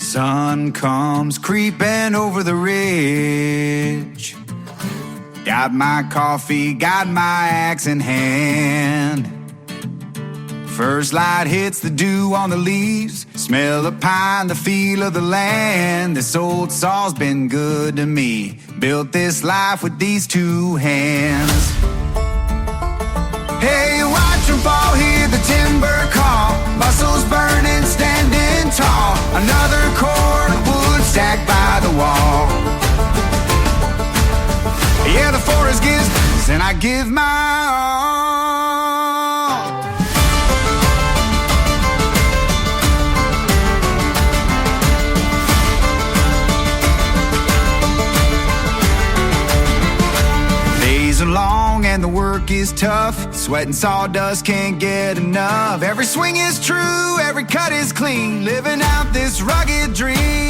Sun comes creeping over the ridge. Got my coffee, got my axe in hand. First light hits the dew on the leaves, smell the pine, the feel of the land. This old saw's been good to me, built this life with these two hands. Hey, watch them fall, hear the timber call, muscles burning, standing tall. Another cord of wood stacked by the wall. Yeah, the forest gives, and I give my all. Days are long and the work is tough. Sweat and sawdust can't get enough. Every swing is true, every cut is clean, living out this rugged dream.